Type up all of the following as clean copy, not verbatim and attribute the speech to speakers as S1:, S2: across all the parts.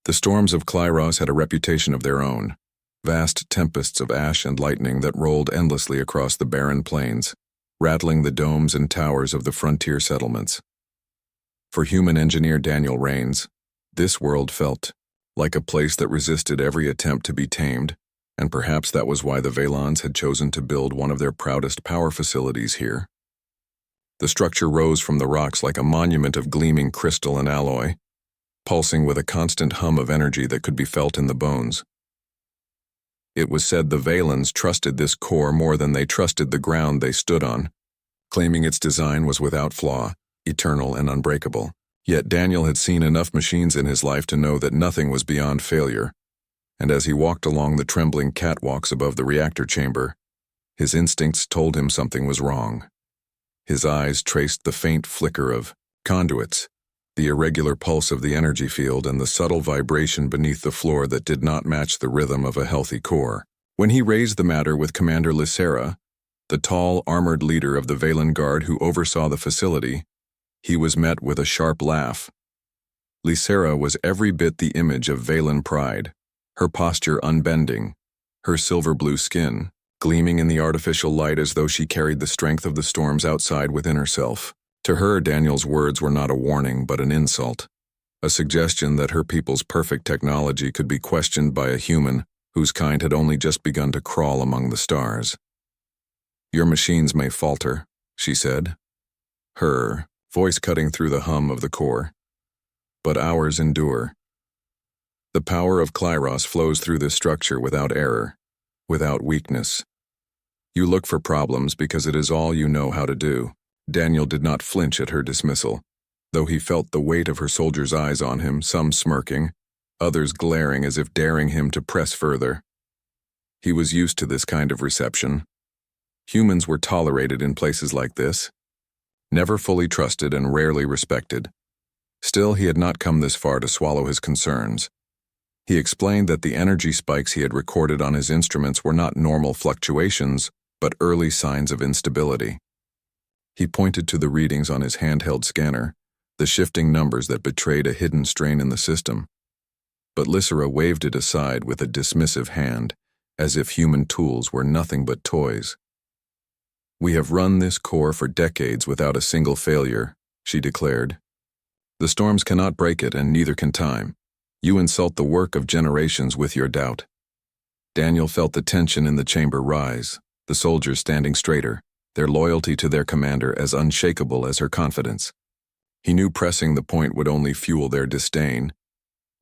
S1: The storms of Klyros had a reputation of their own, vast tempests of ash and lightning that rolled endlessly across the barren plains, rattling the domes and towers of the frontier settlements. For human engineer Daniel Rains, this world felt like a place that resisted every attempt to be tamed, and perhaps that was why the Valons had chosen to build one of their proudest power facilities here. The structure rose from the rocks like a monument of gleaming crystal and alloy, pulsing with a constant hum of energy that could be felt in the bones. It was said the Valons trusted this core more than they trusted the ground they stood on, claiming its design was without flaw, eternal and unbreakable. Yet Daniel had seen enough machines in his life to know that nothing was beyond failure, and as he walked along the trembling catwalks above the reactor chamber, his instincts told him something was wrong. His eyes traced the faint flicker of conduits, the irregular pulse of the energy field, and the subtle vibration beneath the floor that did not match the rhythm of a healthy core. When he raised the matter with Commander Lysera, the tall, armored leader of the Valon Guard who oversaw the facility, he was met with a sharp laugh. Lysera was every bit the image of Valon pride, her posture unbending, her silver-blue skin gleaming in the artificial light as though she carried the strength of the storms outside within herself. To her, Daniel's words were not a warning but an insult, a suggestion that her people's perfect technology could be questioned by a human whose kind had only just begun to crawl among the stars. "Your machines may falter," she said, her voice cutting through the hum of the core, "but ours endure. The power of Klyros flows through this structure without error, without weakness. You look for problems because it is all you know how to do." Daniel did not flinch at her dismissal, though he felt the weight of her soldiers' eyes on him, some smirking, others glaring as if daring him to press further. He was used to this kind of reception. Humans were tolerated in places like this, never fully trusted and rarely respected. Still, he had not come this far to swallow his concerns. He explained that the energy spikes he had recorded on his instruments were not normal fluctuations, but early signs of instability. He pointed to the readings on his handheld scanner, the shifting numbers that betrayed a hidden strain in the system. But Lysera waved it aside with a dismissive hand, as if human tools were nothing but toys. "We have run this core for decades without a single failure," she declared. "The storms cannot break it, and neither can time. You insult the work of generations with your doubt." Daniel felt the tension in the chamber rise, the soldiers standing straighter, their loyalty to their commander as unshakable as her confidence. He knew pressing the point would only fuel their disdain,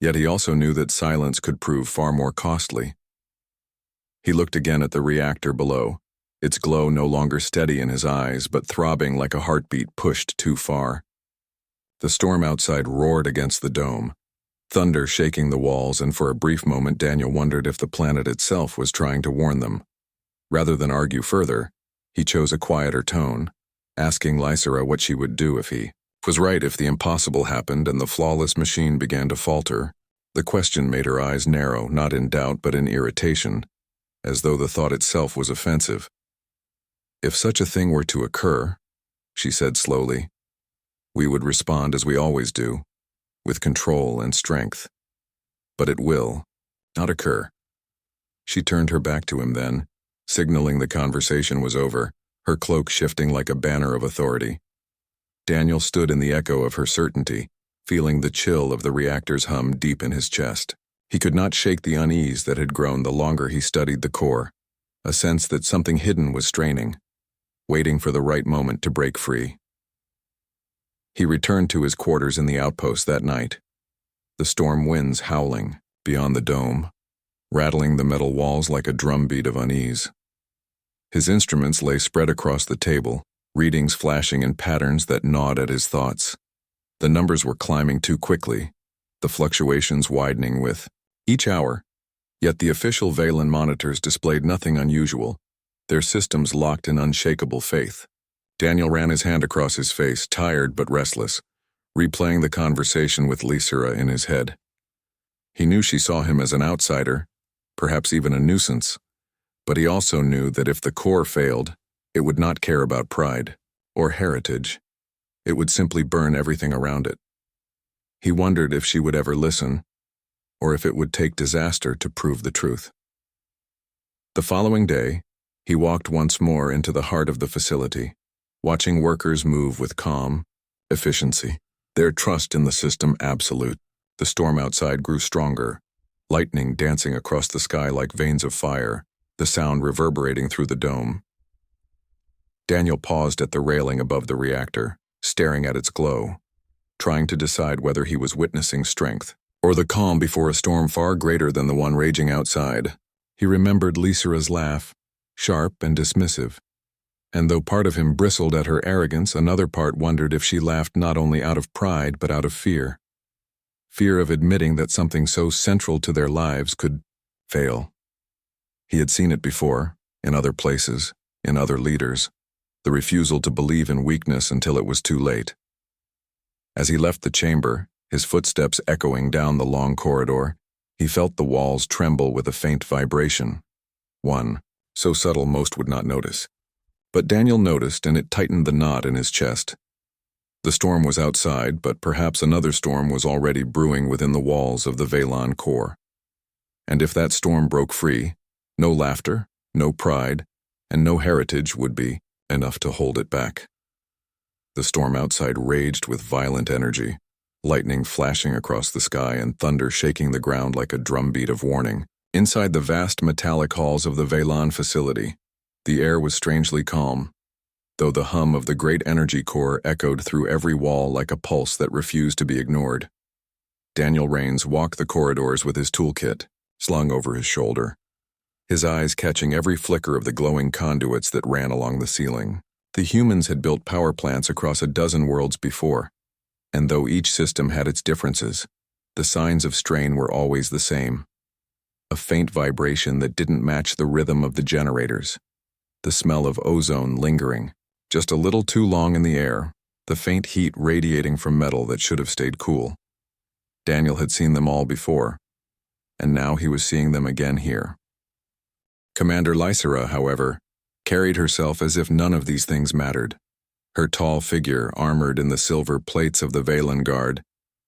S1: yet he also knew that silence could prove far more costly. He looked again at the reactor below, its glow no longer steady in his eyes, but throbbing like a heartbeat pushed too far. The storm outside roared against the dome, thunder shaking the walls, and for a brief moment Daniel wondered if the planet itself was trying to warn them. Rather than argue further, he chose a quieter tone, asking Lysera what she would do if he was right if the impossible happened and the flawless machine began to falter. The question made her eyes narrow, not in doubt but in irritation, as though the thought itself was offensive. "If such a thing were to occur," she said slowly, "we would respond as we always do, with control and strength. But it will not occur." She turned her back to him then, signaling the conversation was over, her cloak shifting like a banner of authority. Daniel stood in the echo of her certainty, feeling the chill of the reactor's hum deep in his chest. He could not shake the unease that had grown the longer he studied the core, a sense that something hidden was straining, waiting for the right moment to break free. He returned to his quarters in the outpost that night, the storm winds howling beyond the dome, rattling the metal walls like a drumbeat of unease. His instruments lay spread across the table, readings flashing in patterns that gnawed at his thoughts. The numbers were climbing too quickly, the fluctuations widening with each hour, yet the official Valon monitors displayed nothing unusual, their systems locked in unshakable faith. Daniel ran his hand across his face, tired but restless, replaying the conversation with Lysera in his head. He knew she saw him as an outsider, perhaps even a nuisance, but he also knew that if the core failed, it would not care about pride or heritage. It would simply burn everything around it. He wondered if she would ever listen, or if it would take disaster to prove the truth. The following day, he walked once more into the heart of the facility, watching workers move with calm efficiency, their trust in the system absolute. The storm outside grew stronger, lightning dancing across the sky like veins of fire, the sound reverberating through the dome. Daniel paused at the railing above the reactor, staring at its glow, trying to decide whether he was witnessing strength or the calm before a storm far greater than the one raging outside. He remembered Lysera's laugh, sharp and dismissive, and though part of him bristled at her arrogance, another part wondered if she laughed not only out of pride but out of fear. Fear of admitting that something so central to their lives could fail. He had seen it before, in other places, in other leaders, the refusal to believe in weakness until it was too late. As he left the chamber, his footsteps echoing down the long corridor, he felt the walls tremble with a faint vibration. One, so subtle most would not notice. But Daniel noticed, and it tightened the knot in his chest. The storm was outside, but perhaps another storm was already brewing within the walls of the Valon core. And if that storm broke free, no laughter, no pride, and no heritage would be enough to hold it back. The storm outside raged with violent energy, lightning flashing across the sky and thunder shaking the ground like a drumbeat of warning. Inside the vast metallic halls of the Valon facility, the air was strangely calm, though the hum of the great energy core echoed through every wall like a pulse that refused to be ignored. Daniel Rains walked the corridors with his toolkit, slung over his shoulder, his eyes catching every flicker of the glowing conduits that ran along the ceiling. The humans had built power plants across a dozen worlds before, and though each system had its differences, the signs of strain were always the same. A faint vibration that didn't match the rhythm of the generators, the smell of ozone lingering, just a little too long in the air, the faint heat radiating from metal that should have stayed cool. Daniel had seen them all before, and now he was seeing them again here. Commander Lysera, however, carried herself as if none of these things mattered. Her tall figure, armored in the silver plates of the Valon Guard,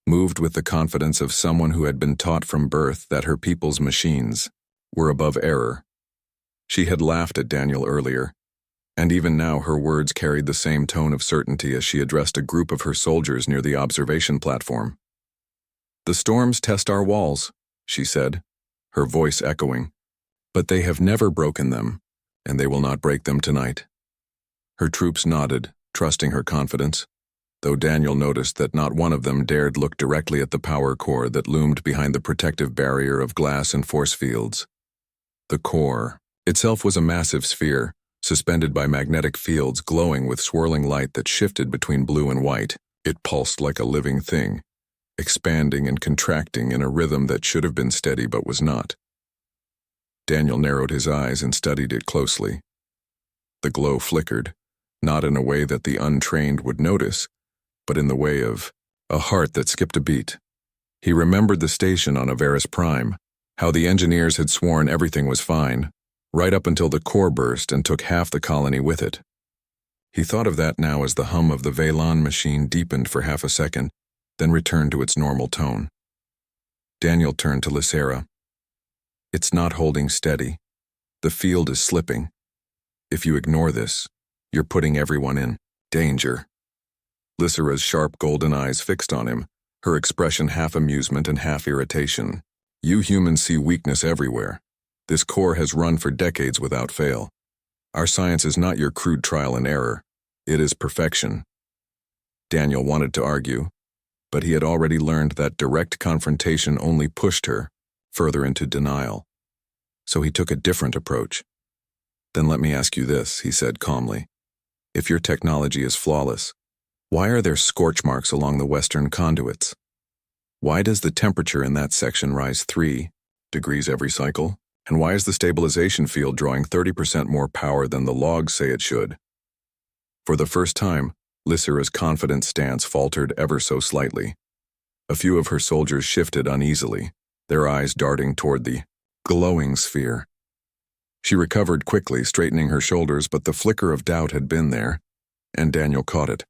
S1: moved with the confidence of someone who had been taught from birth that her people's machines were above error. She had laughed at Daniel earlier, and even now her words carried the same tone of certainty as she addressed a group of her soldiers near the observation platform. "The storms test our walls," she said, her voice echoing, "but they have never broken them, and they will not break them tonight." Her troops nodded, trusting her confidence, though Daniel noticed that not one of them dared look directly at the power core that loomed behind the protective barrier of glass and force fields. The core itself was a massive sphere, suspended by magnetic fields glowing with swirling light that shifted between blue and white. It pulsed like a living thing, expanding and contracting in a rhythm that should have been steady but was not. Daniel narrowed his eyes and studied it closely. The glow flickered, not in a way that the untrained would notice, but in the way of a heart that skipped a beat. He remembered the station on Averis Prime, how the engineers had sworn everything was fine, right up until the core burst and took half the colony with it. He thought of that now as the hum of the Valon machine deepened for half a second, then returned to its normal tone. Daniel turned to Lysera. "It's not holding steady. The field is slipping. If you ignore this, you're putting everyone in danger." Lysera's sharp golden eyes fixed on him, her expression half amusement and half irritation. "You humans see weakness everywhere. This core has run for decades without fail. Our science is not your crude trial and error. It is perfection." Daniel wanted to argue, but he had already learned that direct confrontation only pushed her further into denial. So he took a different approach. "Then let me ask you this," he said calmly. "If your technology is flawless, why are there scorch marks along the western conduits? Why does the temperature in that section rise 3 degrees every cycle? And why is the stabilization field drawing 30% more power than the logs say it should?" For the first time, Lysera's confident stance faltered ever so slightly. A few of her soldiers shifted uneasily, their eyes darting toward the glowing sphere. She recovered quickly, straightening her shoulders, but the flicker of doubt had been there, and Daniel caught it.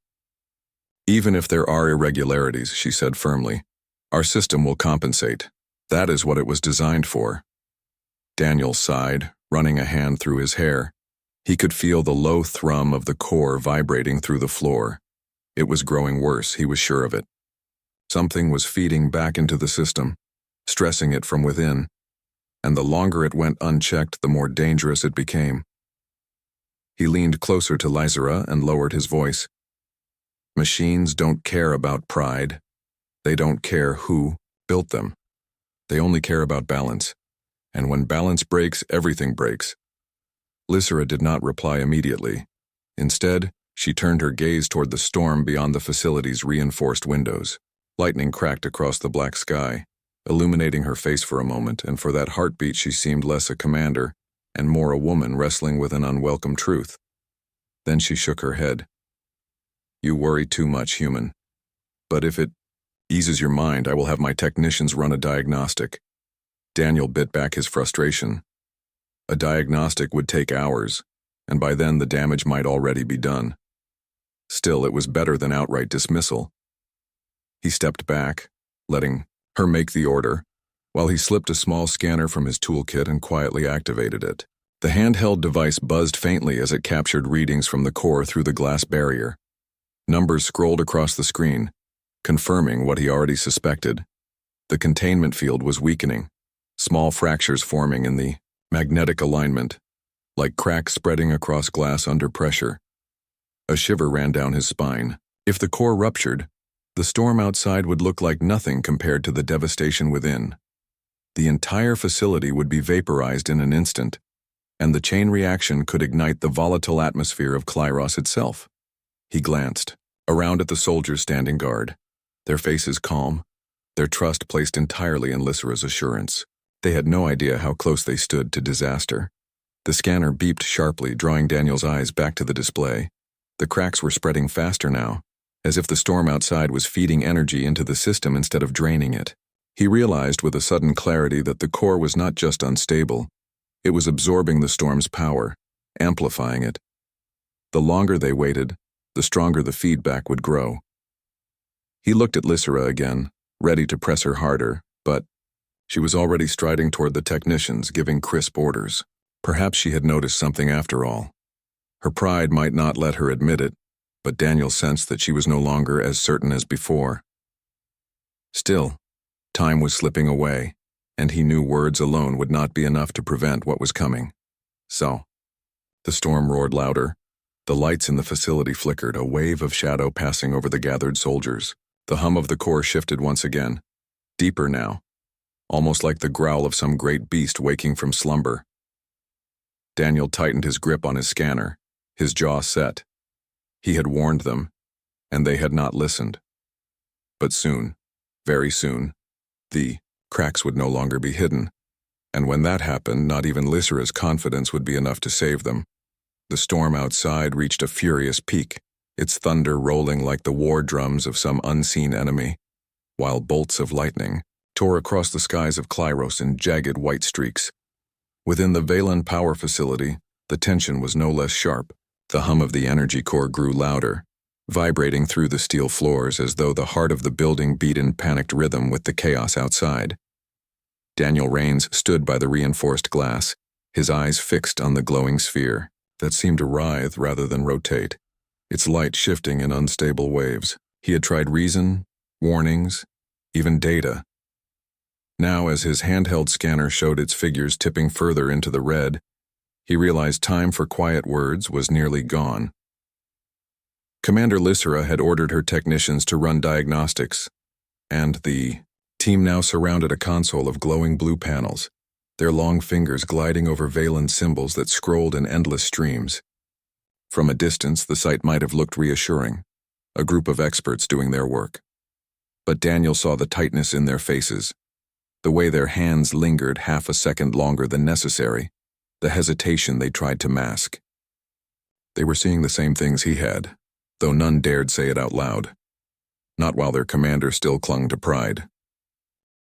S1: "Even if there are irregularities," she said firmly, "our system will compensate. That is what it was designed for. Daniel sighed, running a hand through his hair. He could feel the low thrum of the core vibrating through the floor. It was growing worse, he was sure of it. Something was feeding back into the system, stressing it from within, and the longer it went unchecked, the more dangerous it became. He leaned closer to Lysera and lowered his voice. Machines don't care about pride. They don't care who built them. They only care about balance. And when balance breaks, everything breaks. Lysera did not reply immediately. Instead, she turned her gaze toward the storm beyond the facility's reinforced windows. Lightning cracked across the black sky, illuminating her face for a moment, and for that heartbeat she seemed less a commander and more a woman wrestling with an unwelcome truth. Then she shook her head. You worry too much, human. But if it eases your mind, I will have my technicians run a diagnostic. Daniel bit back his frustration. A diagnostic would take hours, and by then the damage might already be done. Still, it was better than outright dismissal. He stepped back, letting her make the order, while he slipped a small scanner from his toolkit and quietly activated it. The handheld device buzzed faintly as it captured readings from the core through the glass barrier. Numbers scrolled across the screen, confirming what he already suspected. The containment field was weakening, small fractures forming in the magnetic alignment, like cracks spreading across glass under pressure. A shiver ran down his spine. If the core ruptured, the storm outside would look like nothing compared to the devastation within. The entire facility would be vaporized in an instant, and the chain reaction could ignite the volatile atmosphere of Klyros itself. He glanced around at the soldiers standing guard, their faces calm, their trust placed entirely in Lysera's assurance. They had no idea how close they stood to disaster. The scanner beeped sharply, drawing Daniel's eyes back to the display. The cracks were spreading faster now, as if the storm outside was feeding energy into the system instead of draining it. He realized with a sudden clarity that the core was not just unstable, it was absorbing the storm's power, amplifying it. The longer they waited, the stronger the feedback would grow. He looked at Lysera again, ready to press her harder, but she was already striding toward the technicians, giving crisp orders. Perhaps she had noticed something after all. Her pride might not let her admit it, but Daniel sensed that she was no longer as certain as before. Still, time was slipping away, and he knew words alone would not be enough to prevent what was coming. So, the storm roared louder. The lights in the facility flickered, a wave of shadow passing over the gathered soldiers. The hum of the core shifted once again, deeper now, almost like the growl of some great beast waking from slumber. Daniel tightened his grip on his scanner, his jaw set. He had warned them, and they had not listened. But soon, very soon, the cracks would no longer be hidden, and when that happened, not even Lysera's confidence would be enough to save them. The storm outside reached a furious peak, its thunder rolling like the war drums of some unseen enemy, while bolts of lightning tore across the skies of Klyros in jagged white streaks. Within the Valen power facility, the tension was no less sharp. The hum of the energy core grew louder, vibrating through the steel floors as though the heart of the building beat in panicked rhythm with the chaos outside. Daniel Rains stood by the reinforced glass, his eyes fixed on the glowing sphere that seemed to writhe rather than rotate, its light shifting in unstable waves. He had tried reason, warnings, even data. Now, as his handheld scanner showed its figures tipping further into the red, he realized time for quiet words was nearly gone. Commander Lysera had ordered her technicians to run diagnostics, and the team now surrounded a console of glowing blue panels, their long fingers gliding over Valen symbols that scrolled in endless streams. From a distance, the sight might have looked reassuring, a group of experts doing their work. But Daniel saw the tightness in their faces, the way their hands lingered half a second longer than necessary, the hesitation they tried to mask. They were seeing the same things he had, though none dared say it out loud. Not while their commander still clung to pride.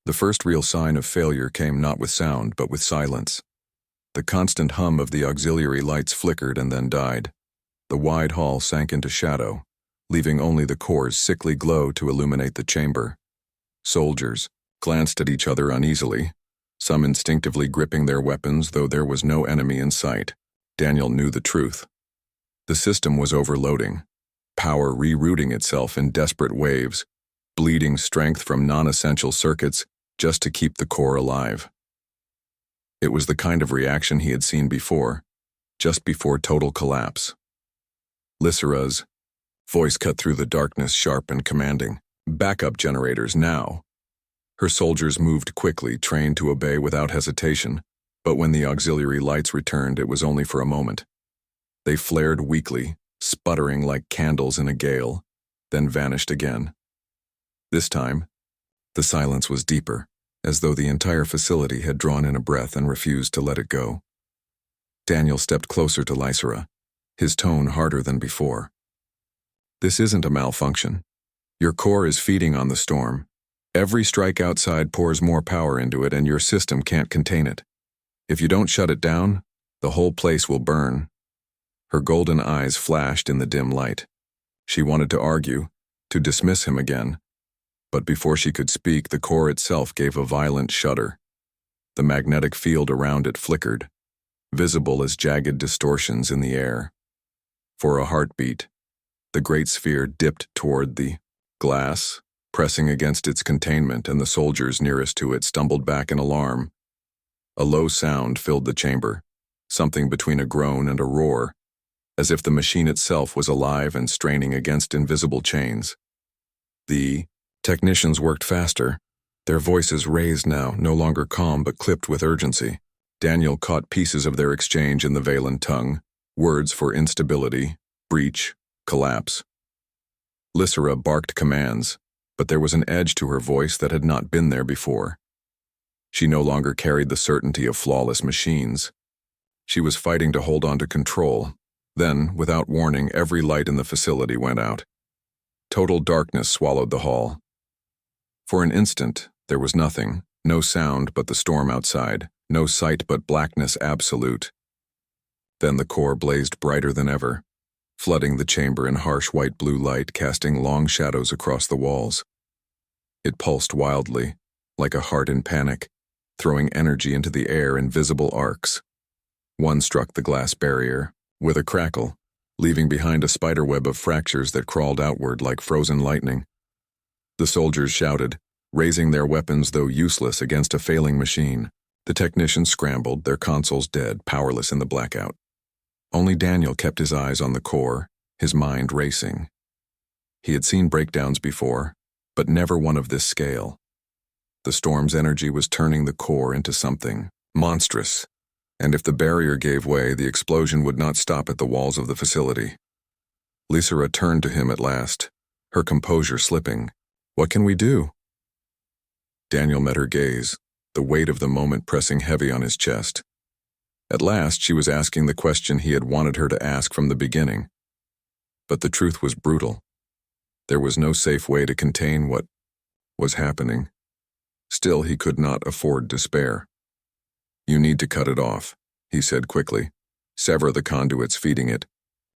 S1: The first real sign of failure came not with sound, but with silence. The constant hum of the auxiliary lights flickered and then died. The wide hall sank into shadow, leaving only the core's sickly glow to illuminate the chamber. Soldiers, glanced at each other uneasily, some instinctively gripping their weapons though there was no enemy in sight. Daniel knew the truth. The system was overloading, power rerouting itself in desperate waves, bleeding strength from non-essential circuits just to keep the core alive. It was the kind of reaction he had seen before, just before total collapse. Lysera's voice cut through the darkness, sharp and commanding. Backup generators now. Her soldiers moved quickly, trained to obey without hesitation, but when the auxiliary lights returned, it was only for a moment. They flared weakly, sputtering like candles in a gale, then vanished again. This time, the silence was deeper, as though the entire facility had drawn in a breath and refused to let it go. Daniel stepped closer to Lysera, his tone harder than before. This isn't a malfunction. Your core is feeding on the storm. Every strike outside pours more power into it, and your system can't contain it. If you don't shut it down, the whole place will burn. Her golden eyes flashed in the dim light. She wanted to argue, to dismiss him again. But before she could speak, the core itself gave a violent shudder. The magnetic field around it flickered, visible as jagged distortions in the air. For a heartbeat, the great sphere dipped toward the glass, pressing against its containment, and the soldiers nearest to it stumbled back in alarm. A low sound filled the chamber, something between a groan and a roar, as if the machine itself was alive and straining against invisible chains. The technicians worked faster, their voices raised now, no longer calm but clipped with urgency. Daniel caught pieces of their exchange in the Valen tongue, words for instability, breach, collapse. Lysera barked commands, but there was an edge to her voice that had not been there before. She no longer carried the certainty of flawless machines. She was fighting to hold on to control. Then, without warning, every light in the facility went out. Total darkness swallowed the hall. For an instant, there was nothing, no sound but the storm outside, no sight but blackness absolute. Then the core blazed brighter than ever, flooding the chamber in harsh white-blue light, casting long shadows across the walls. It pulsed wildly, like a heart in panic, throwing energy into the air in visible arcs. One struck the glass barrier, with a crackle, leaving behind a spiderweb of fractures that crawled outward like frozen lightning. The soldiers shouted, raising their weapons though useless against a failing machine. The technicians scrambled, their consoles dead, powerless in the blackout. Only Daniel kept his eyes on the core, his mind racing. He had seen breakdowns before, but never one of this scale. The storm's energy was turning the core into something monstrous, and if the barrier gave way, the explosion would not stop at the walls of the facility. Lysera turned to him at last, her composure slipping. "What can we do?" Daniel met her gaze, the weight of the moment pressing heavy on his chest. At last, she was asking the question he had wanted her to ask from the beginning. But the truth was brutal. There was no safe way to contain what was happening. Still, he could not afford despair. "You need to cut it off," he said quickly. "Sever the conduits feeding it.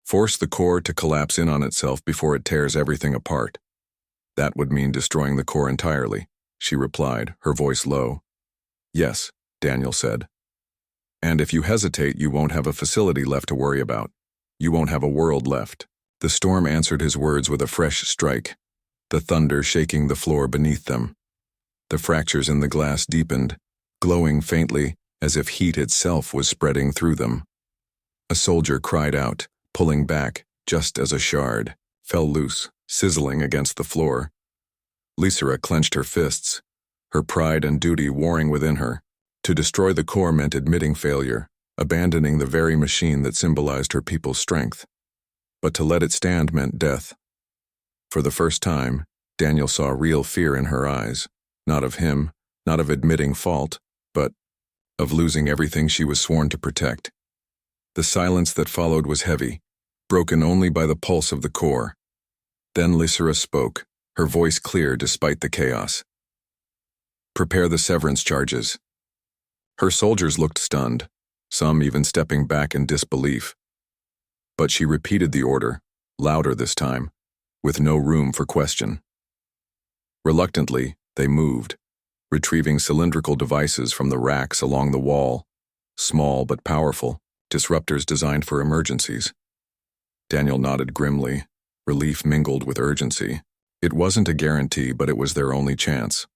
S1: Force the core to collapse in on itself before it tears everything apart." "That would mean destroying the core entirely," she replied, her voice low. "Yes," Daniel said. "And if you hesitate, you won't have a facility left to worry about. You won't have a world left." The storm answered his words with a fresh strike, the thunder shaking the floor beneath them. The fractures in the glass deepened, glowing faintly as if heat itself was spreading through them. A soldier cried out, pulling back, just as a shard fell loose, sizzling against the floor. Lysera clenched her fists, her pride and duty warring within her. To destroy the core meant admitting failure, abandoning the very machine that symbolized her people's strength. But to let it stand meant death. For the first time, Daniel saw real fear in her eyes, not of him, not of admitting fault, but of losing everything she was sworn to protect. The silence that followed was heavy, broken only by the pulse of the core. Then Lysera spoke, her voice clear despite the chaos. "Prepare the severance charges." Her soldiers looked stunned, some even stepping back in disbelief. But she repeated the order, louder this time, with no room for question. Reluctantly, they moved, retrieving cylindrical devices from the racks along the wall, small but powerful, disruptors designed for emergencies. Daniel nodded grimly, relief mingled with urgency. It wasn't a guarantee, but it was their only chance.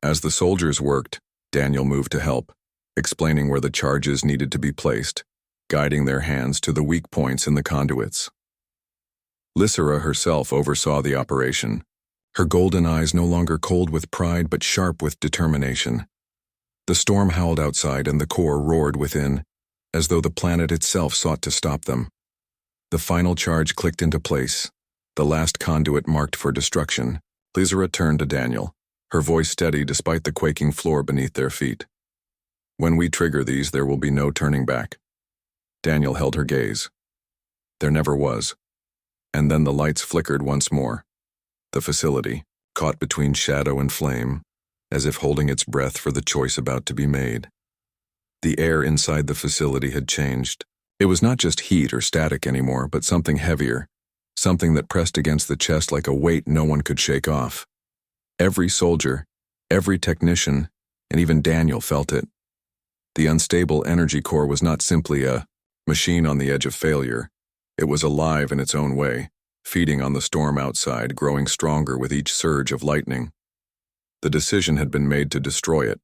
S1: As the soldiers worked, Daniel moved to help, explaining where the charges needed to be placed, guiding their hands to the weak points in the conduits. Lysera herself oversaw the operation, her golden eyes no longer cold with pride but sharp with determination. The storm howled outside and the core roared within, as though the planet itself sought to stop them. The final charge clicked into place, the last conduit marked for destruction. Lysera turned to Daniel, her voice steady despite the quaking floor beneath their feet. "When we trigger these, there will be no turning back." Daniel held her gaze. There never was. And then the lights flickered once more. The facility, caught between shadow and flame, as if holding its breath for the choice about to be made. The air inside the facility had changed. It was not just heat or static anymore, but something heavier, something that pressed against the chest like a weight no one could shake off. Every soldier, every technician, and even Daniel felt it. The unstable energy core was not simply a machine on the edge of failure. It was alive in its own way, feeding on the storm outside, growing stronger with each surge of lightning. The decision had been made to destroy it,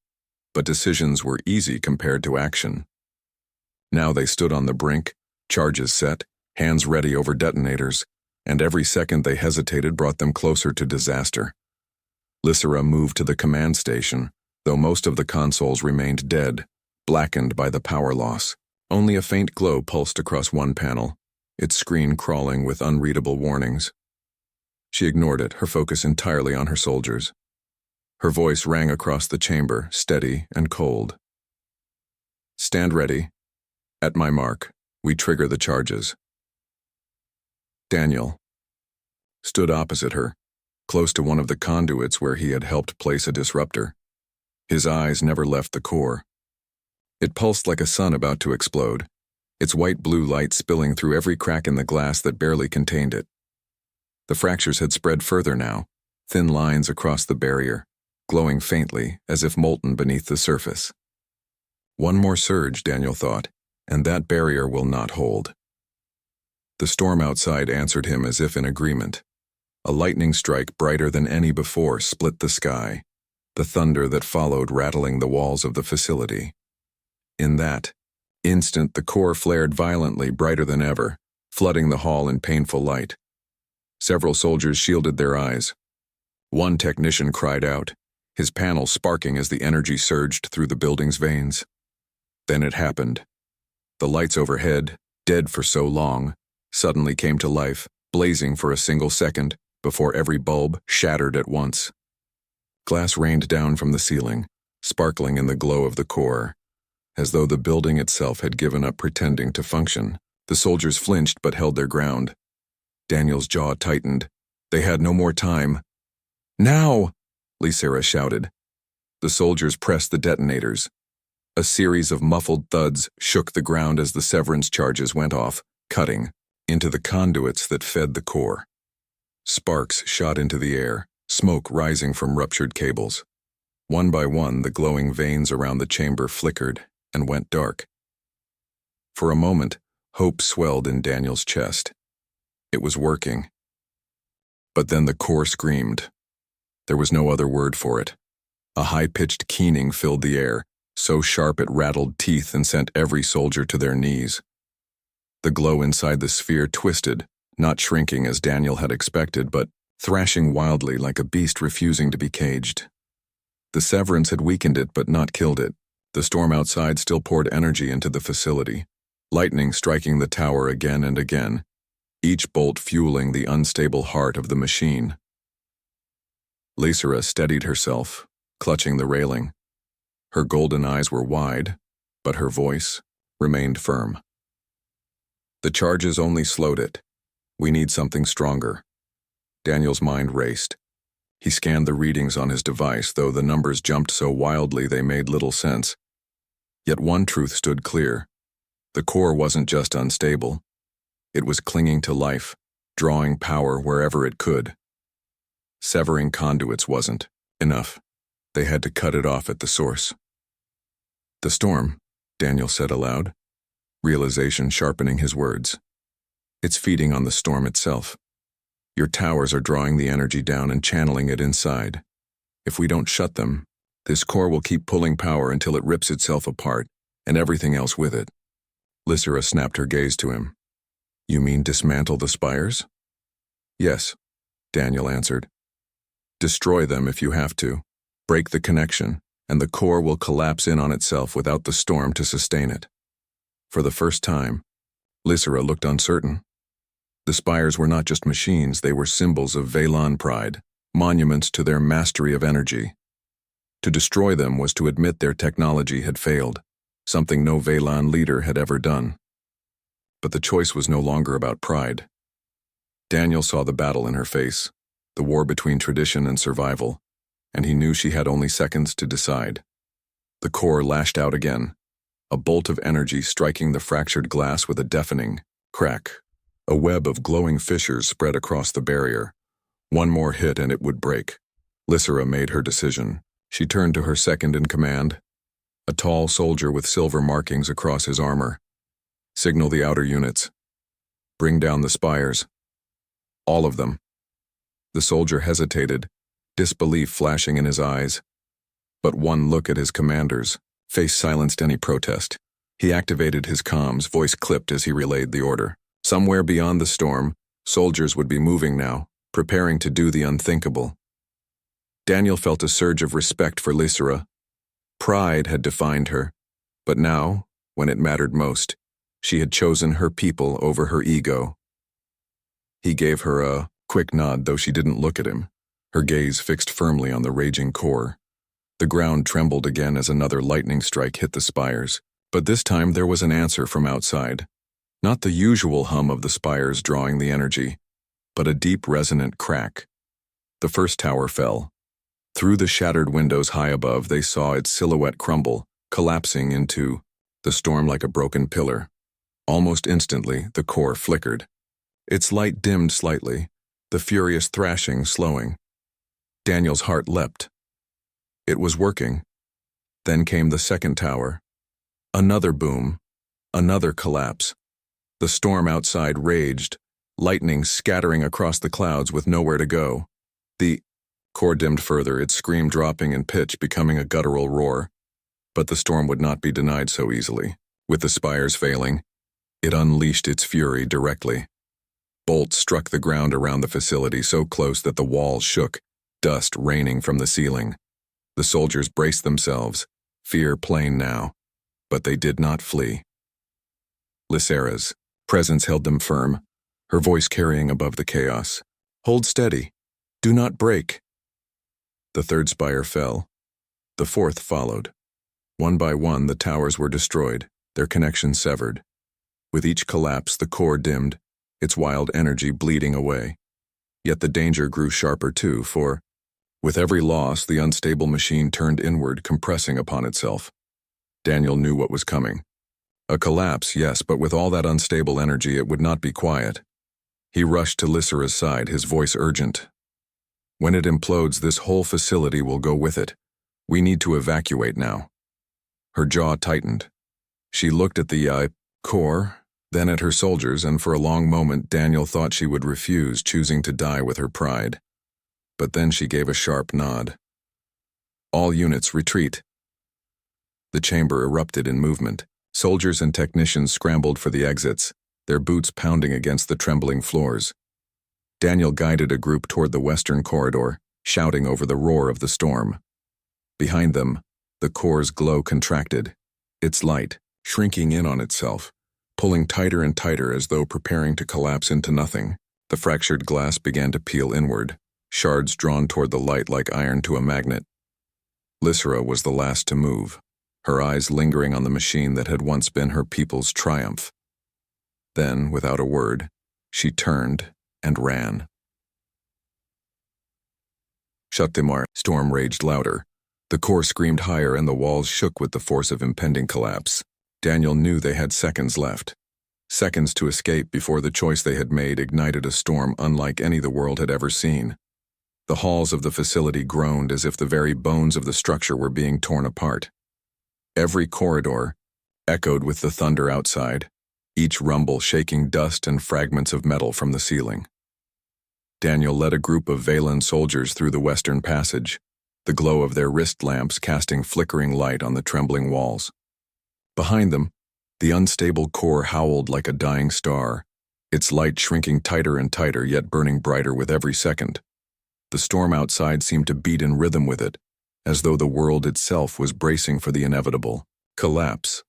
S1: but decisions were easy compared to action. Now they stood on the brink, charges set, hands ready over detonators, and every second they hesitated brought them closer to disaster. Lysera moved to the command station, though most of the consoles remained dead, blackened by the power loss. Only a faint glow pulsed across one panel, its screen crawling with unreadable warnings. She ignored it, her focus entirely on her soldiers. Her voice rang across the chamber, steady and cold. "Stand ready. At my mark, we trigger the charges." Daniel stood opposite her, close to one of the conduits where he had helped place a disruptor. His eyes never left the core. It pulsed like a sun about to explode, its white-blue light spilling through every crack in the glass that barely contained it. The fractures had spread further now, thin lines across the barrier, glowing faintly as if molten beneath the surface. One more surge, Daniel thought, and that barrier will not hold. The storm outside answered him as if in agreement. A lightning strike brighter than any before split the sky, the thunder that followed rattling the walls of the facility. In that instant, the core flared violently, brighter than ever, flooding the hall in painful light. Several soldiers shielded their eyes. One technician cried out, his panel sparking as the energy surged through the building's veins. Then it happened. The lights overhead, dead for so long, suddenly came to life, blazing for a single second, before every bulb shattered at once. Glass rained down from the ceiling, sparkling in the glow of the core, as though the building itself had given up pretending to function. The soldiers flinched but held their ground. Daniel's jaw tightened. They had no more time. "Now!" Lysera shouted. The soldiers pressed the detonators. A series of muffled thuds shook the ground as the severance charges went off, cutting into the conduits that fed the core. Sparks shot into the air, smoke rising from ruptured cables. One by one, the glowing veins around the chamber flickered and went dark. For a moment, hope swelled in Daniel's chest. It was working. But then the core screamed. There was no other word for it. A high-pitched keening filled the air, so sharp it rattled teeth and sent every soldier to their knees. The glow inside the sphere twisted, not shrinking as Daniel had expected, but thrashing wildly like a beast refusing to be caged. The severance had weakened it but not killed it. The storm outside still poured energy into the facility, lightning striking the tower again and again, each bolt fueling the unstable heart of the machine. Lysera steadied herself, clutching the railing. Her golden eyes were wide, but her voice remained firm. "The charges only slowed it. We need something stronger." Daniel's mind raced. He scanned the readings on his device, though the numbers jumped so wildly they made little sense. Yet one truth stood clear. The core wasn't just unstable. It was clinging to life, drawing power wherever it could. Severing conduits wasn't enough. They had to cut it off at the source. "The storm," Daniel said aloud, realization sharpening his words. "It's feeding on the storm itself. Your towers are drawing the energy down and channeling it inside. If we don't shut them, this core will keep pulling power until it rips itself apart, and everything else with it." Lysera snapped her gaze to him. "You mean dismantle the spires?" "Yes," Daniel answered. "Destroy them if you have to. Break the connection, and the core will collapse in on itself without the storm to sustain it." For the first time, Lysera looked uncertain. The spires were not just machines, they were symbols of Vaylon pride, monuments to their mastery of energy. To destroy them was to admit their technology had failed, something no Vaylon leader had ever done. But the choice was no longer about pride. Daniel saw the battle in her face, the war between tradition and survival, and he knew she had only seconds to decide. The core lashed out again, a bolt of energy striking the fractured glass with a deafening crack. A web of glowing fissures spread across the barrier. One more hit and it would break. Lysera made her decision. She turned to her second in command, a tall soldier with silver markings across his armor. "Signal the outer units. Bring down the spires. All of them." The soldier hesitated, disbelief flashing in his eyes. But one look at his commander's face silenced any protest. He activated his comms, voice clipped as he relayed the order. Somewhere beyond the storm, soldiers would be moving now, preparing to do the unthinkable. Daniel felt a surge of respect for Lysera. Pride had defined her, but now, when it mattered most, she had chosen her people over her ego. He gave her a quick nod, though she didn't look at him, her gaze fixed firmly on the raging core. The ground trembled again as another lightning strike hit the spires, but this time there was an answer from outside. Not the usual hum of the spires drawing the energy, but a deep resonant crack. The first tower fell. Through the shattered windows high above, they saw its silhouette crumble, collapsing into the storm like a broken pillar. Almost instantly, the core flickered. Its light dimmed slightly, the furious thrashing slowing. Daniel's heart leapt. It was working. Then came the second tower. Another boom, another collapse. The storm outside raged, lightning scattering across the clouds with nowhere to go. The core dimmed further, its scream dropping in pitch, becoming a guttural roar. But the storm would not be denied so easily. With the spires failing, it unleashed its fury directly. Bolts struck the ground around the facility so close that the walls shook, dust raining from the ceiling. The soldiers braced themselves, fear plain now, but they did not flee. Lysera's presence held them firm, her voice carrying above the chaos. "Hold steady. Do not break." The third spire fell. The fourth followed. One by one, the towers were destroyed, their connections severed. With each collapse, the core dimmed, its wild energy bleeding away. Yet the danger grew sharper too, for, with every loss, the unstable machine turned inward, compressing upon itself. Daniel knew what was coming. A collapse, yes, but with all that unstable energy, it would not be quiet. He rushed to Lysera's side, his voice urgent. "When it implodes, this whole facility will go with it. We need to evacuate now." Her jaw tightened. She looked at the core, then at her soldiers, and for a long moment Daniel thought she would refuse, choosing to die with her pride. But then she gave a sharp nod. "All units, retreat." The chamber erupted in movement. Soldiers and technicians scrambled for the exits, their boots pounding against the trembling floors. Daniel guided a group toward the western corridor, shouting over the roar of the storm. Behind them, the core's glow contracted, its light shrinking in on itself, pulling tighter and tighter as though preparing to collapse into nothing. The fractured glass began to peel inward, shards drawn toward the light like iron to a magnet. Lysera was the last to move, her eyes lingering on the machine that had once been her people's triumph. Then, without a word, she turned and ran. Shaktimar. Storm raged louder. The core screamed higher and the walls shook with the force of impending collapse. Daniel knew they had seconds left. Seconds to escape before the choice they had made ignited a storm unlike any the world had ever seen. The halls of the facility groaned as if the very bones of the structure were being torn apart. Every corridor echoed with the thunder outside, each rumble shaking dust and fragments of metal from the ceiling. Daniel led a group of Valen soldiers through the western passage, the glow of their wrist lamps casting flickering light on the trembling walls. Behind them, the unstable core howled like a dying star, its light shrinking tighter and tighter yet burning brighter with every second. The storm outside seemed to beat in rhythm with it, as though the world itself was bracing for the inevitable collapse.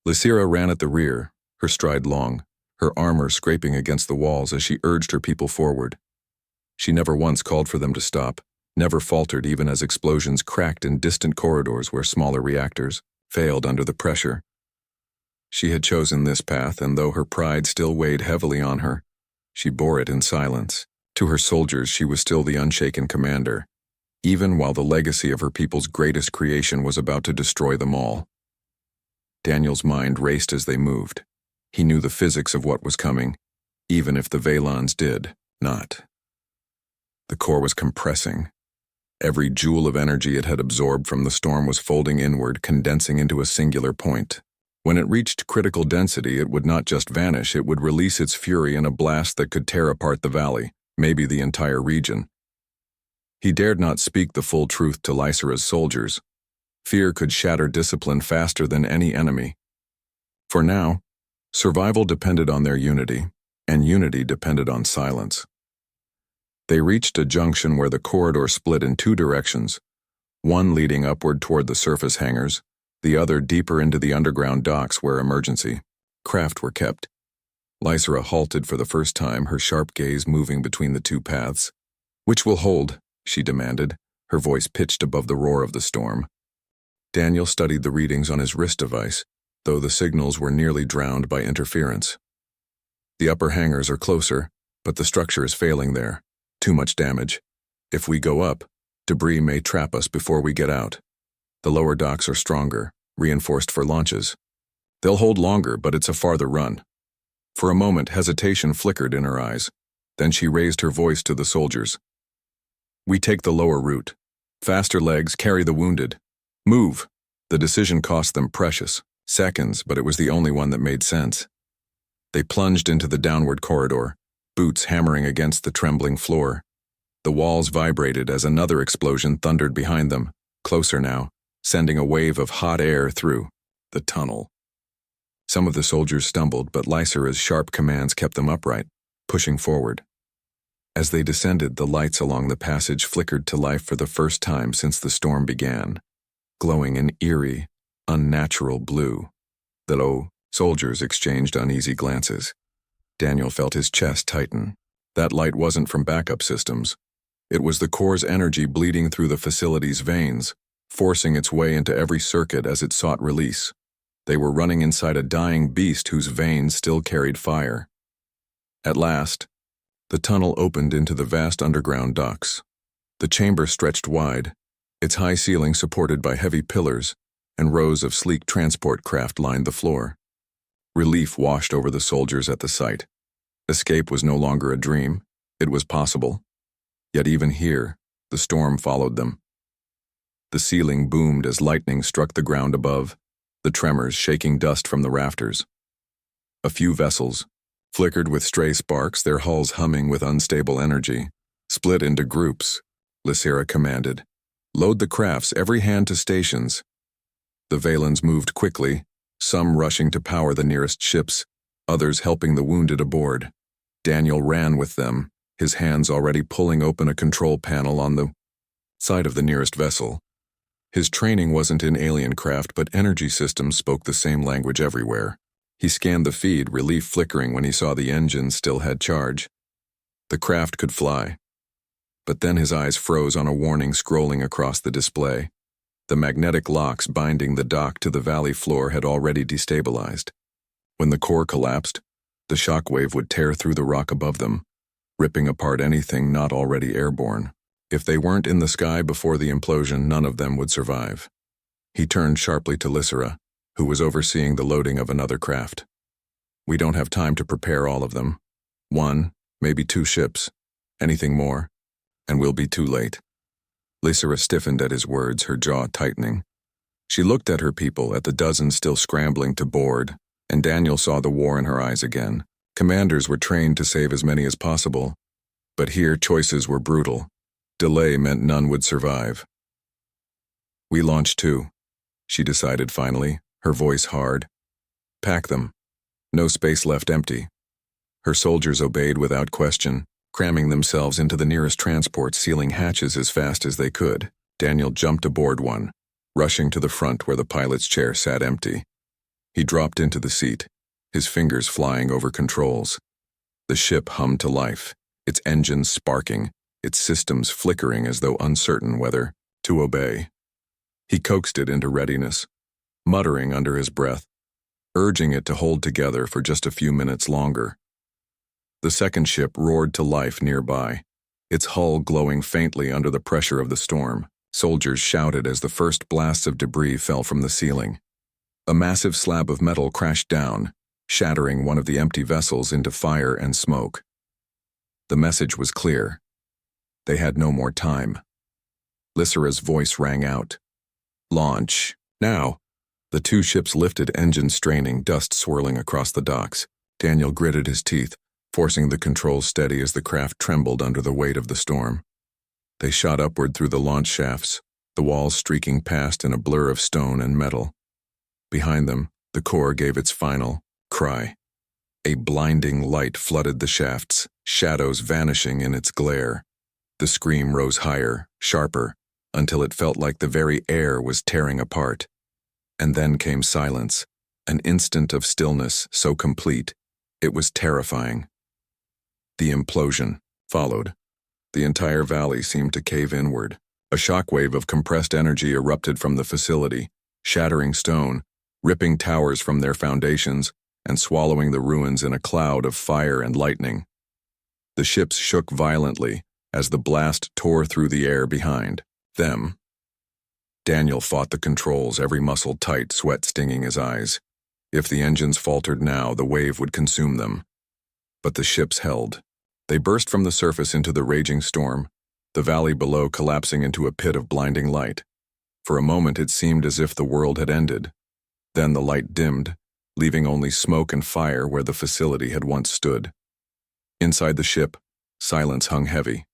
S1: Lysira ran at the rear, her stride long, her armor scraping against the walls as she urged her people forward. She never once called for them to stop, never faltered even as explosions cracked in distant corridors where smaller reactors failed under the pressure. She had chosen this path, and though her pride still weighed heavily on her, she bore it in silence. To her soldiers, she was still the unshaken commander, even while the legacy of her people's greatest creation was about to destroy them all. Daniel's mind raced as they moved. He knew the physics of what was coming, even if the Valons did not. The core was compressing. Every joule of energy it had absorbed from the storm was folding inward, condensing into a singular point. When it reached critical density, it would not just vanish, it would release its fury in a blast that could tear apart the valley, maybe the entire region. He dared not speak the full truth to Lysira's soldiers. Fear could shatter discipline faster than any enemy. For now, survival depended on their unity, and unity depended on silence. They reached a junction where the corridor split in two directions, one leading upward toward the surface hangars, the other deeper into the underground docks where emergency craft were kept. Lysira halted for the first time, her sharp gaze moving between the two paths. "Which will hold?" she demanded, her voice pitched above the roar of the storm. Daniel studied the readings on his wrist device, though the signals were nearly drowned by interference. "The upper hangars are closer, but the structure is failing there. Too much damage. If we go up, debris may trap us before we get out. The lower docks are stronger, reinforced for launches. They'll hold longer, but it's a farther run." For a moment, hesitation flickered in her eyes. Then she raised her voice to the soldiers. "We take the lower route. Faster legs carry the wounded. Move." The decision cost them precious seconds, but it was the only one that made sense. They plunged into the downward corridor, boots hammering against the trembling floor. The walls vibrated as another explosion thundered behind them, closer now, sending a wave of hot air through the tunnel. Some of the soldiers stumbled, but Lysira's sharp commands kept them upright, pushing forward. As they descended, the lights along the passage flickered to life for the first time since the storm began, glowing in eerie, unnatural blue. The soldiers exchanged uneasy glances. Daniel felt his chest tighten. That light wasn't from backup systems. It was the core's energy bleeding through the facility's veins, forcing its way into every circuit as it sought release. They were running inside a dying beast whose veins still carried fire. At last, the tunnel opened into the vast underground docks. The chamber stretched wide, its high ceiling supported by heavy pillars, and rows of sleek transport craft lined the floor. Relief washed over the soldiers at the sight. Escape was no longer a dream, it was possible. Yet even here, the storm followed them. The ceiling boomed as lightning struck the ground above, the tremors shaking dust from the rafters. A few vessels, flickered with stray sparks, their hulls humming with unstable energy, split into groups. Lysira commanded, "Load the crafts, every hand to stations." The Valens moved quickly, some rushing to power the nearest ships, others helping the wounded aboard. Daniel ran with them, his hands already pulling open a control panel on the side of the nearest vessel. His training wasn't in alien craft, but energy systems spoke the same language everywhere. He scanned the feed, relief flickering when he saw the engines still had charge. The craft could fly. But then his eyes froze on a warning scrolling across the display. The magnetic locks binding the dock to the valley floor had already destabilized. When the core collapsed, the shockwave would tear through the rock above them, ripping apart anything not already airborne. If they weren't in the sky before the implosion, none of them would survive. He turned sharply to Lysira, who was overseeing the loading of another craft. "We don't have time to prepare all of them. 1, maybe 2 ships. Anything more?" and we'll be too late. Lysera stiffened at his words, her jaw tightening. She looked at her people, at the dozens still scrambling to board, and Daniel saw the war in her eyes again. Commanders were trained to save as many as possible, but here choices were brutal. Delay meant none would survive. We launch too, she decided finally, her voice hard. Pack them. No space left empty. Her soldiers obeyed without question, cramming themselves into the nearest transport, sealing hatches as fast as they could. Daniel jumped aboard one, rushing to the front where the pilot's chair sat empty. He dropped into the seat, his fingers flying over controls. The ship hummed to life, its engines sparking, its systems flickering as though uncertain whether to obey. He coaxed it into readiness, muttering under his breath, urging it to hold together for just a few minutes longer. The second ship roared to life nearby, its hull glowing faintly under the pressure of the storm. Soldiers shouted as the first blasts of debris fell from the ceiling. A massive slab of metal crashed down, shattering one of the empty vessels into fire and smoke. The message was clear. They had no more time. Lysera's voice rang out. Launch, now. The two ships lifted, engines straining, dust swirling across the docks. Daniel gritted his teeth, forcing the controls steady as the craft trembled under the weight of the storm. They shot upward through the launch shafts, the walls streaking past in a blur of stone and metal. Behind them, the core gave its final cry. A blinding light flooded the shafts, shadows vanishing in its glare. The scream rose higher, sharper, until it felt like the very air was tearing apart. And then came silence, an instant of stillness so complete, it was terrifying. The implosion followed. The entire valley seemed to cave inward. A shockwave of compressed energy erupted from the facility, shattering stone, ripping towers from their foundations, and swallowing the ruins in a cloud of fire and lightning. The ships shook violently as the blast tore through the air behind them. Daniel fought the controls, every muscle tight, sweat stinging his eyes. If the engines faltered now, the wave would consume them. But the ships held. They burst from the surface into the raging storm, the valley below collapsing into a pit of blinding light. For a moment it seemed as if the world had ended. Then the light dimmed, leaving only smoke and fire where the facility had once stood. Inside the ship, silence hung heavy.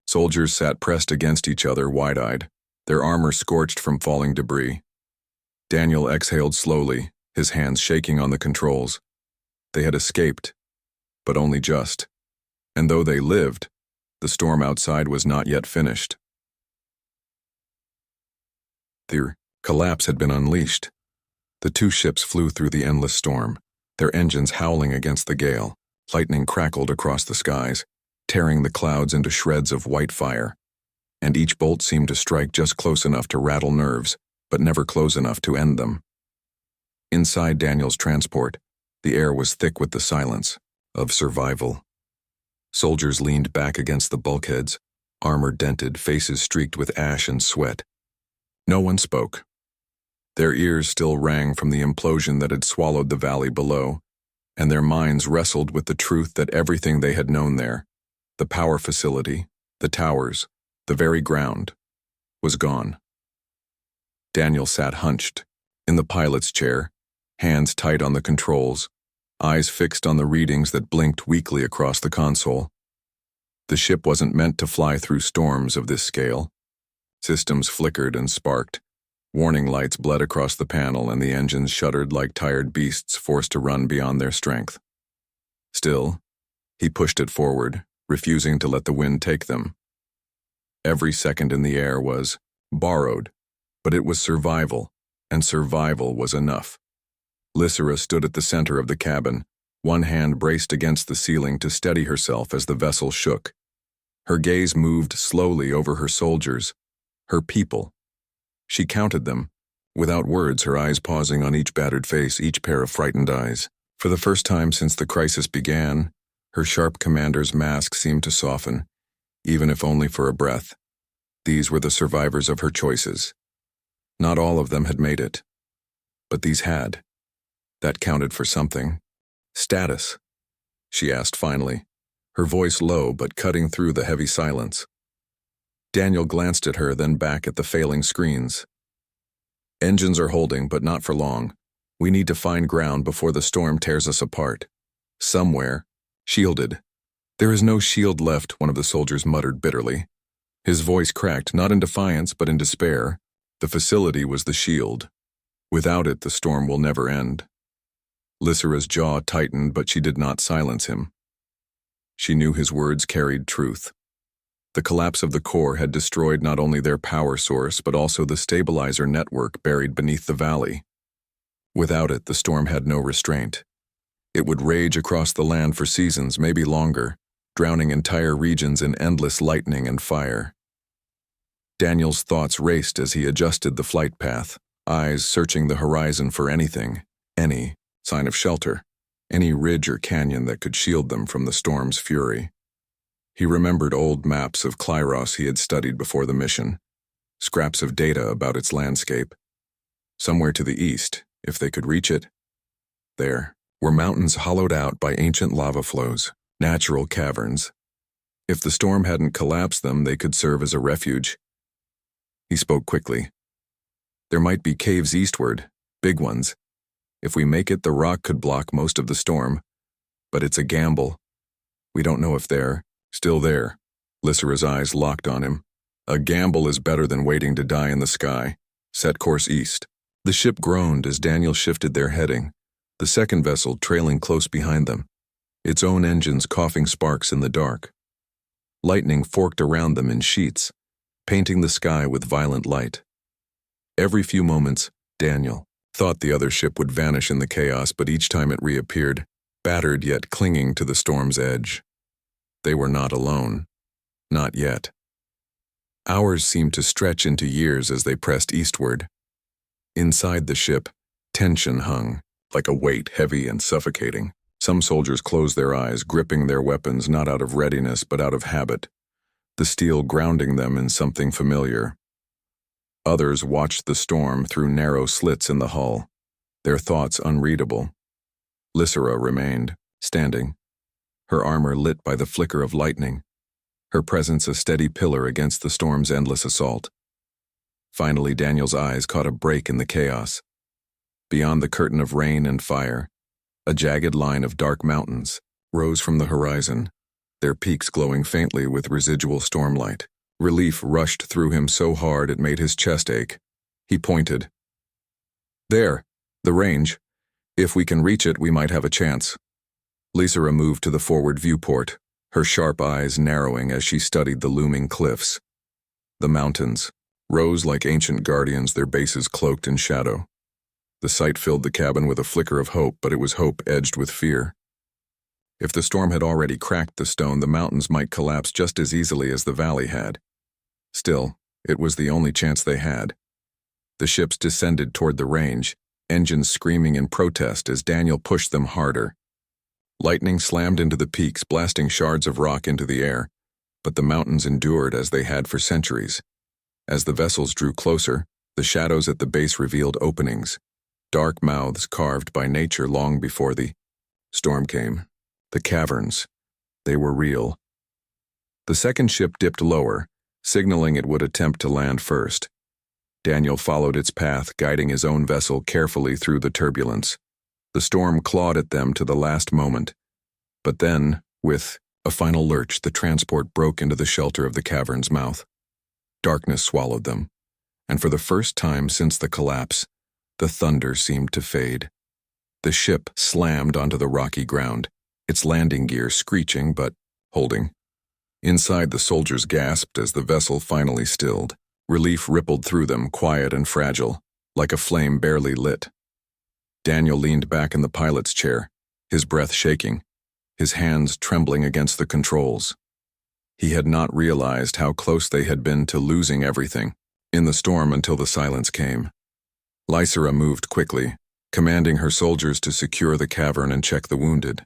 S1: Soldiers sat pressed against each other, wide-eyed, their armor scorched from falling debris. Daniel exhaled slowly, his hands shaking on the controls. They had escaped, but only just. And though they lived, the storm outside was not yet finished. The collapse had been unleashed. The two ships flew through the endless storm, their engines howling against the gale. Lightning crackled across the skies, tearing the clouds into shreds of white fire. And each bolt seemed to strike just close enough to rattle nerves, but never close enough to end them. Inside Daniel's transport, the air was thick with the silence of survival. Soldiers leaned back against the bulkheads, armor dented, faces streaked with ash and sweat. No one spoke. Their ears still rang from the implosion that had swallowed the valley below, and their minds wrestled with the truth that everything they had known there, the power facility, the towers, the very ground, was gone. Daniel sat hunched, in the pilot's chair, hands tight on the controls, eyes fixed on the readings that blinked weakly across the console. The ship wasn't meant to fly through storms of this scale. Systems flickered and sparked. Warning lights bled across the panel, and the engines shuddered like tired beasts forced to run beyond their strength. Still, he pushed it forward, refusing to let the wind take them. Every second in the air was borrowed, but it was survival, and survival was enough. Lysera stood at the center of the cabin, one hand braced against the ceiling to steady herself as the vessel shook. Her gaze moved slowly over her soldiers, her people. She counted them, without words, her eyes pausing on each battered face, each pair of frightened eyes. For the first time since the crisis began, her sharp commander's mask seemed to soften, even if only for a breath. These were the survivors of her choices. Not all of them had made it, but these had. That counted for something. Status, she asked finally, her voice low but cutting through the heavy silence. Daniel glanced at her, then back at the failing screens. Engines are holding, but not for long. We need to find ground before the storm tears us apart. Somewhere. Shielded. There is no shield left, one of the soldiers muttered bitterly. His voice cracked, not in defiance, but in despair. The facility was the shield. Without it, the storm will never end. Lysera's jaw tightened, but she did not silence him. She knew his words carried truth. The collapse of the core had destroyed not only their power source, but also the stabilizer network buried beneath the valley. Without it, the storm had no restraint. It would rage across the land for seasons, maybe longer, drowning entire regions in endless lightning and fire. Daniel's thoughts raced as he adjusted the flight path, eyes searching the horizon for anything, any sign of shelter, any ridge or canyon that could shield them from the storm's fury. He remembered old maps of Klyros he had studied before the mission, scraps of data about its landscape. Somewhere to the east, if they could reach it, there were mountains hollowed out by ancient lava flows, natural caverns. If the storm hadn't collapsed them, they could serve as a refuge. He spoke quickly. There might be caves eastward, big ones. If we make it, the rock could block most of the storm. But it's a gamble. We don't know if they're still there. Lysera's eyes locked on him. A gamble is better than waiting to die in the sky. Set course east. The ship groaned as Daniel shifted their heading, the second vessel trailing close behind them, its own engines coughing sparks in the dark. Lightning forked around them in sheets, painting the sky with violent light. Every few moments, Daniel thought the other ship would vanish in the chaos, but each time it reappeared, battered yet clinging to the storm's edge. They were not alone. Not yet. Hours seemed to stretch into years as they pressed eastward. Inside the ship, tension hung, like a weight heavy and suffocating. Some soldiers closed their eyes, gripping their weapons not out of readiness but out of habit, the steel grounding them in something familiar. Others watched the storm through narrow slits in the hull, their thoughts unreadable. Lysera remained, standing, her armor lit by the flicker of lightning, her presence a steady pillar against the storm's endless assault. Finally, Daniel's eyes caught a break in the chaos. Beyond the curtain of rain and fire, a jagged line of dark mountains rose from the horizon, their peaks glowing faintly with residual stormlight. Relief rushed through him so hard it made his chest ache. He pointed. There, the range. If we can reach it, we might have a chance. Lysera moved to the forward viewport, her sharp eyes narrowing as she studied the looming cliffs. The mountains rose like ancient guardians, their bases cloaked in shadow. The sight filled the cabin with a flicker of hope, but it was hope edged with fear. If the storm had already cracked the stone, the mountains might collapse just as easily as the valley had. Still, it was the only chance they had. The ships descended toward the range, engines screaming in protest as Daniel pushed them harder. Lightning slammed into the peaks, blasting shards of rock into the air, but the mountains endured as they had for centuries. As the vessels drew closer, the shadows at the base revealed openings, dark mouths carved by nature long before the storm came. The caverns. They were real. The second ship dipped lower, signaling it would attempt to land first. Daniel followed its path, guiding his own vessel carefully through the turbulence. The storm clawed at them to the last moment. But then, with a final lurch, the transport broke into the shelter of the cavern's mouth. Darkness swallowed them, and for the first time since the collapse, the thunder seemed to fade. The ship slammed onto the rocky ground, its landing gear screeching but holding. Inside, the soldiers gasped as the vessel finally stilled. Relief rippled through them, quiet and fragile, like a flame barely lit. Daniel leaned back in the pilot's chair, his breath shaking, his hands trembling against the controls. He had not realized how close they had been to losing everything in the storm until the silence came. Lysera moved quickly, commanding her soldiers to secure the cavern and check the wounded.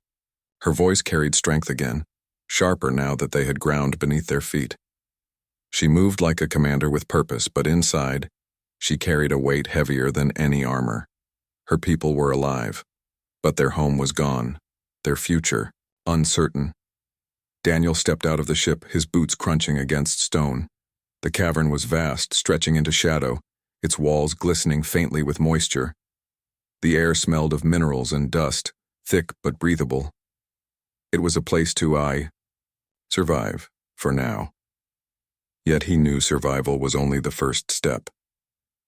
S1: Her voice carried strength again, sharper now that they had ground beneath their feet. She moved like a commander with purpose, but inside, she carried a weight heavier than any armor. Her people were alive, but their home was gone, their future uncertain. Daniel stepped out of the ship, his boots crunching against stone. The cavern was vast, stretching into shadow, its walls glistening faintly with moisture. The air smelled of minerals and dust, thick but breathable. It was a place to survive, for now. Yet he knew survival was only the first step.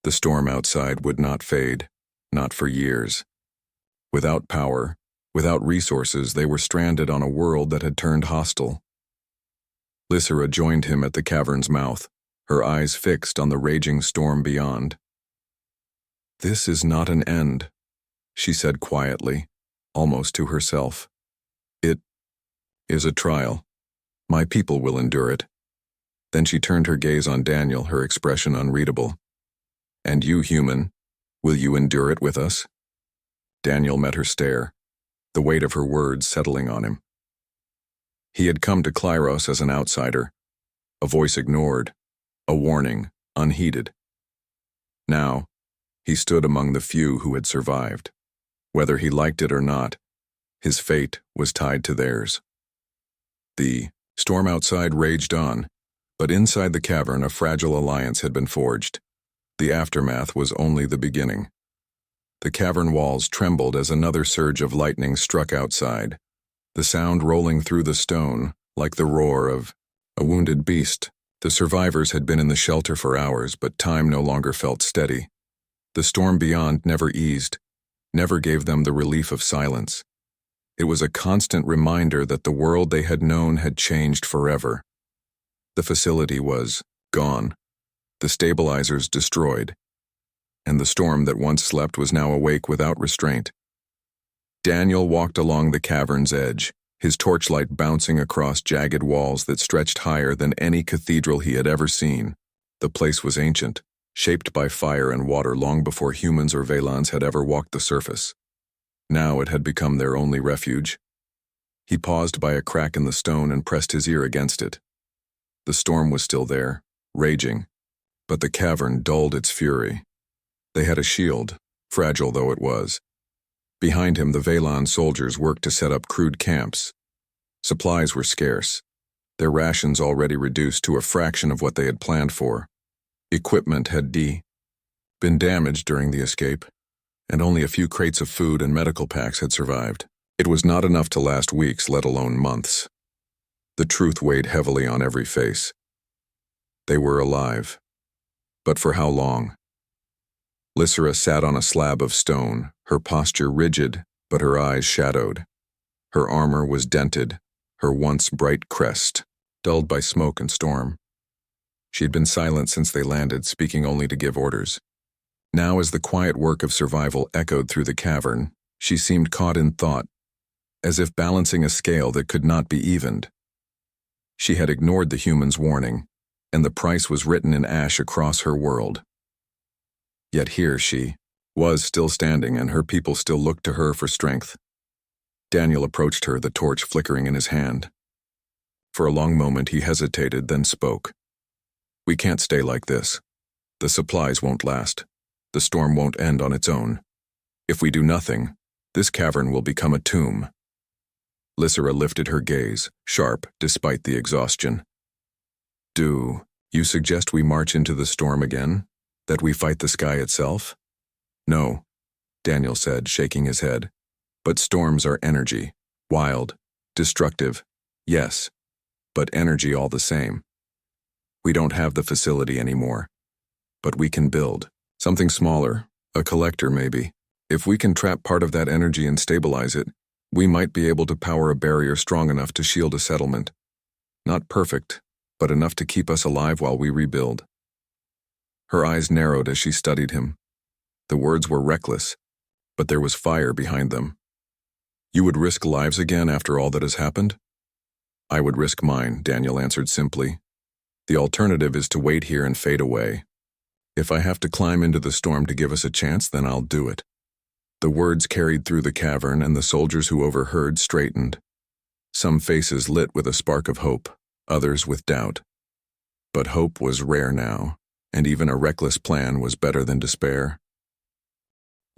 S1: The storm outside would not fade, not for years. Without power, without resources, they were stranded on a world that had turned hostile. Lysera joined him at the cavern's mouth, her eyes fixed on the raging storm beyond. "This is not an end," she said quietly, almost to herself. "It is a trial. My people will endure it." Then she turned her gaze on Daniel, her expression unreadable. "And you, human, will you endure it with us?" Daniel met her stare, the weight of her words settling on him. He had come to Klyros as an outsider, a voice ignored, a warning unheeded. Now, he stood among the few who had survived. Whether he liked it or not, his fate was tied to theirs. The storm outside raged on, but inside the cavern a fragile alliance had been forged. The aftermath was only the beginning. The cavern walls trembled as another surge of lightning struck outside, the sound rolling through the stone like the roar of a wounded beast. The survivors had been in the shelter for hours, but time no longer felt steady. The storm beyond never eased, never gave them the relief of silence. It was a constant reminder that the world they had known had changed forever. The facility was gone, the stabilizers destroyed, and the storm that once slept was now awake without restraint. Daniel walked along the cavern's edge, his torchlight bouncing across jagged walls that stretched higher than any cathedral he had ever seen. The place was ancient, shaped by fire and water long before humans or Velans had ever walked the surface. Now it had become their only refuge. He paused by a crack in the stone and pressed his ear against it. The storm was still there, raging, but the cavern dulled its fury. They had a shield, fragile though it was. Behind him, the Velan soldiers worked to set up crude camps. Supplies were scarce, their rations already reduced to a fraction of what they had planned for. Equipment had been damaged during the escape, and only a few crates of food and medical packs had survived. It was not enough to last weeks, let alone months. The truth weighed heavily on every face. They were alive. But for how long? Lysera sat on a slab of stone, her posture rigid, but her eyes shadowed. Her armor was dented, her once bright crest dulled by smoke and storm. She had been silent since they landed, speaking only to give orders. Now, as the quiet work of survival echoed through the cavern, she seemed caught in thought, as if balancing a scale that could not be evened. She had ignored the human's warning, and the price was written in ash across her world. Yet here she was still standing, and her people still looked to her for strength. Daniel approached her, the torch flickering in his hand. For a long moment he hesitated, then spoke. "We can't stay like this. The supplies won't last. The storm won't end on its own. If we do nothing, this cavern will become a tomb." Lysera lifted her gaze, sharp despite the exhaustion. "Do you suggest we march into the storm again? That we fight the sky itself?" "No," Daniel said, shaking his head. "But storms are energy. Wild, destructive, yes, but energy all the same. We don't have the facility anymore, but we can build. Something smaller, a collector maybe. If we can trap part of that energy and stabilize it, we might be able to power a barrier strong enough to shield a settlement. Not perfect, but enough to keep us alive while we rebuild." Her eyes narrowed as she studied him. The words were reckless, but there was fire behind them. "You would risk lives again after all that has happened?" "I would risk mine," Daniel answered simply. "The alternative is to wait here and fade away. If I have to climb into the storm to give us a chance, then I'll do it." The words carried through the cavern, and the soldiers who overheard straightened. Some faces lit with a spark of hope, others with doubt. But hope was rare now, and even a reckless plan was better than despair.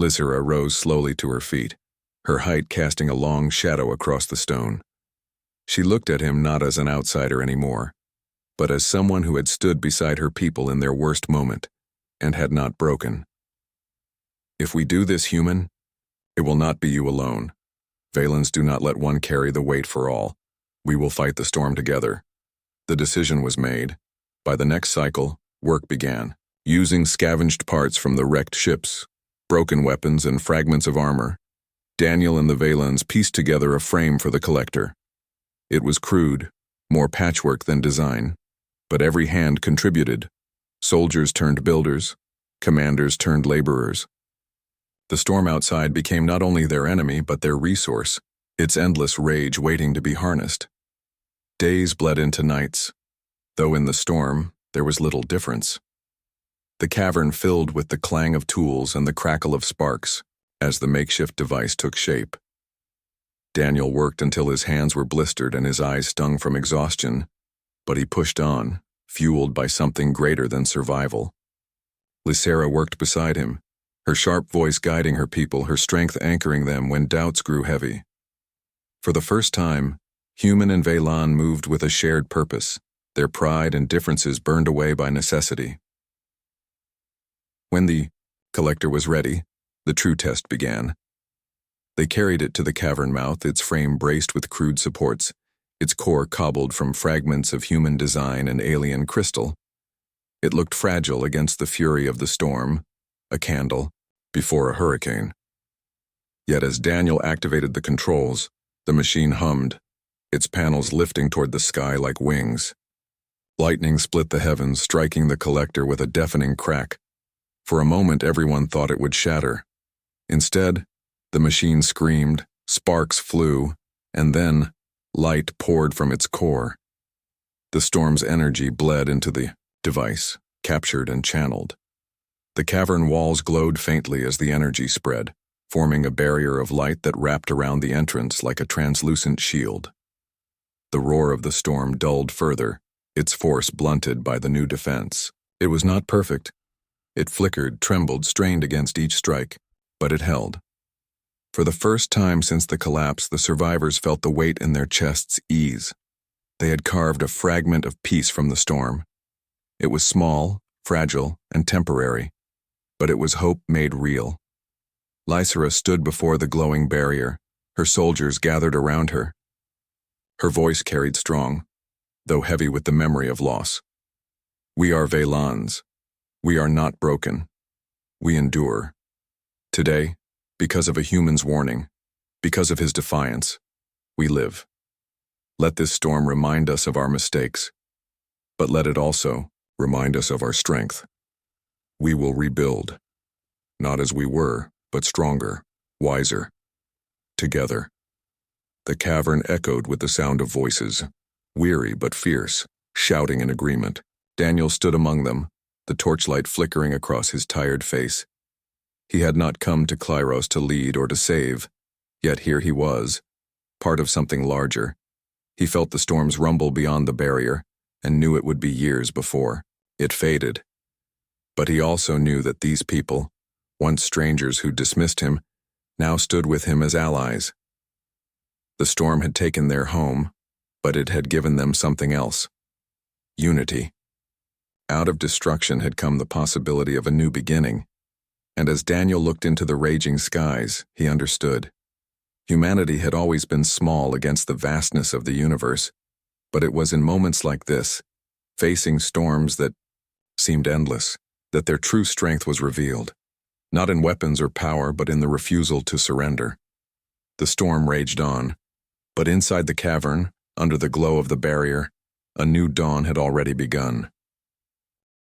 S1: Lysera rose slowly to her feet, her height casting a long shadow across the stone. She looked at him not as an outsider anymore, but as someone who had stood beside her people in their worst moment, and had not broken. If we do this, human, it will not be you alone. Valens do not let one carry the weight for all. We will fight the storm together. The decision was made. By the next cycle, work began. Using scavenged parts from the wrecked ships, broken weapons, and fragments of armor, Daniel and the Valens pieced together a frame for the collector. It was crude, more patchwork than design, but every hand contributed. Soldiers turned builders, commanders turned laborers. The storm outside became not only their enemy but their resource, its endless rage waiting to be harnessed. Days bled into nights, though in the storm there was little difference. The cavern filled with the clang of tools and the crackle of sparks as the makeshift device took shape. Daniel worked until his hands were blistered and his eyes stung from exhaustion, but he pushed on, fueled by something greater than survival. Lysera worked beside him, her sharp voice guiding her people, her strength anchoring them when doubts grew heavy. For the first time, Human and Velan moved with a shared purpose, their pride and differences burned away by necessity. When the collector was ready, the true test began. They carried it to the cavern mouth, its frame braced with crude supports, its core cobbled from fragments of human design and alien crystal. It looked fragile against the fury of the storm, a candle before a hurricane. Yet as Daniel activated the controls, the machine hummed, its panels lifting toward the sky like wings. Lightning split the heavens, striking the collector with a deafening crack. For a moment, everyone thought it would shatter. Instead, the machine screamed, sparks flew, and then light poured from its core. The storm's energy bled into the device, captured and channeled. The cavern walls glowed faintly as the energy spread, forming a barrier of light that wrapped around the entrance like a translucent shield. The roar of the storm dulled further, its force blunted by the new defense. It was not perfect. It flickered, trembled, strained against each strike, but it held. For the first time since the collapse, the survivors felt the weight in their chests ease. They had carved a fragment of peace from the storm. It was small, fragile, and temporary, but it was hope made real. Lysera stood before the glowing barrier, her soldiers gathered around her. Her voice carried strong, though heavy with the memory of loss. We are Valans. We are not broken. We endure. Today, because of a human's warning, because of his defiance, we live. Let this storm remind us of our mistakes, but let it also remind us of our strength. We will rebuild, not as we were, but stronger, wiser, together. The cavern echoed with the sound of voices, weary but fierce, shouting in agreement. Daniel stood among them, the torchlight flickering across his tired face. He had not come to Klyros to lead or to save, yet here he was, part of something larger. He felt the storm's rumble beyond the barrier, and knew it would be years before. It faded. But he also knew that these people, once strangers who dismissed him, now stood with him as allies. The storm had taken their home, but it had given them something else. Unity. Out of destruction had come the possibility of a new beginning, and as Daniel looked into the raging skies, he understood. Humanity had always been small against the vastness of the universe, but it was in moments like this, facing storms that seemed endless, that their true strength was revealed, not in weapons or power, but in the refusal to surrender. The storm raged on, but inside the cavern, under the glow of the barrier, a new dawn had already begun.